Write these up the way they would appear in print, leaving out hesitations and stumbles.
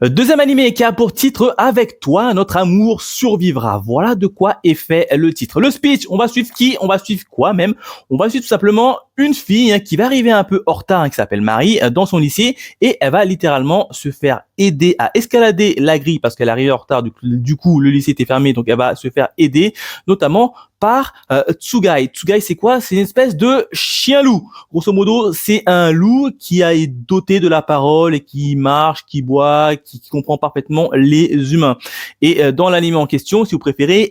Deuxième animé qui a pour titre Avec toi, notre amour survivra. Voilà de quoi est fait le titre. Le speech, on va suivre qui? On va suivre quoi même? On va suivre tout simplement une fille qui va arriver un peu en retard, qui s'appelle Marie, dans son lycée, et elle va littéralement se faire aider à escalader la grille parce qu'elle arrive en retard. Du coup, le lycée était fermé, donc elle va se faire aider, notamment par Tsugai. Tsugai, c'est quoi? C'est une espèce de chien-loup. Grosso modo, c'est un loup qui est doté de la parole et qui marche, qui boit, qui comprend parfaitement les humains. Et dans l'anime en question, si vous préférez,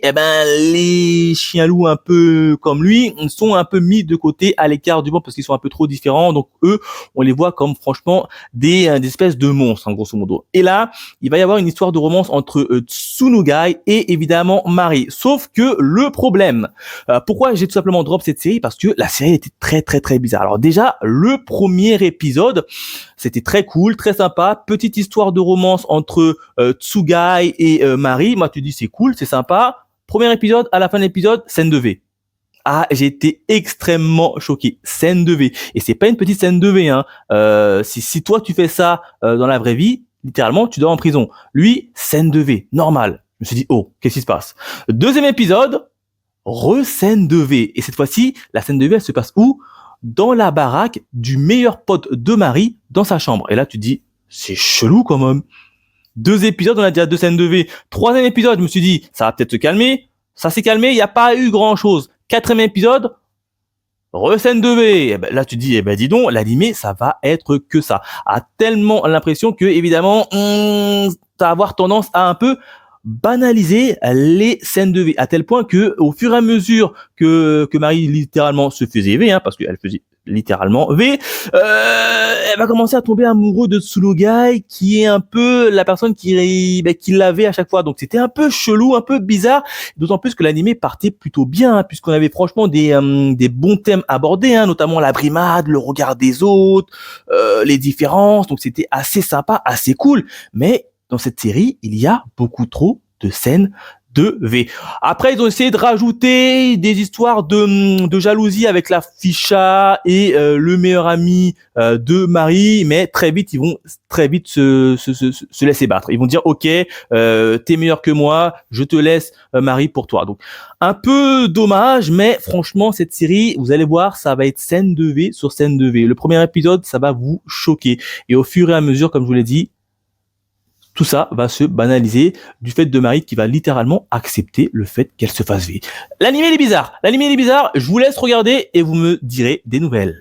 les chiens-loups un peu comme lui sont un peu mis de côté à l'écart du monde parce qu'ils sont un peu trop différents. Donc eux, on les voit comme franchement des espèces de monstres, en grosso modo. Et là, il va y avoir une histoire de romance entre Tsunugai et évidemment Marie. Sauf que le problème, pourquoi j'ai tout simplement drop cette série? Parce que la série était très très très bizarre. Alors déjà, le premier épisode, c'était très cool, très sympa, petite histoire de romance entre Tsugai et Marie. Moi, tu dis c'est cool, c'est sympa. Premier épisode, à la fin de l'épisode, scène de V. Ah, j'ai été extrêmement choqué. Scène de V. Et c'est pas une petite scène de V, hein. Si toi tu fais ça dans la vraie vie, littéralement, tu dors en prison. Lui, scène de V, normal. Je me suis dit, oh, qu'est-ce qui se passe? Deuxième épisode, scène de V. Et cette fois-ci, la scène de V, elle se passe où? Dans la baraque du meilleur pote de Marie, dans sa chambre. Et là, tu te dis, c'est chelou quand même. 2 épisodes, on a déjà 2 scènes de V. 3e épisode, je me suis dit, ça va peut-être se calmer. Ça s'est calmé, il n'y a pas eu grand-chose. 4e épisode, scène de V. Et là, tu te dis, dis donc, l'animé, ça va être que ça. A tellement l'impression que, évidemment, ça va avoir tendance à un peu banaliser les scènes de V, à tel point que, au fur et à mesure que Marie littéralement se faisait V, parce qu'elle faisait littéralement V, elle va commencer à tomber amoureux de Tsunugai, qui est un peu la personne qui l'avait à chaque fois. Donc c'était un peu chelou, un peu bizarre, d'autant plus que l'animé partait plutôt bien, puisqu'on avait franchement des bons thèmes abordés, notamment la brimade, le regard des autres, les différences. Donc c'était assez sympa, assez cool. Mais dans cette série, il y a beaucoup trop de scènes de V. Après, ils ont essayé de rajouter des histoires de jalousie avec la ficha et le meilleur ami de Marie, mais très vite, ils vont se laisser battre. Ils vont dire, ok, t'es meilleur que moi, je te laisse Marie pour toi. Donc, un peu dommage, mais franchement, cette série, vous allez voir, ça va être scène de V sur scène de V. Le premier épisode, ça va vous choquer. Et au fur et à mesure, comme je vous l'ai dit, tout ça va se banaliser du fait de Marie qui va littéralement accepter le fait qu'elle se fasse V. L'anime il est bizarre. Je vous laisse regarder et vous me direz des nouvelles.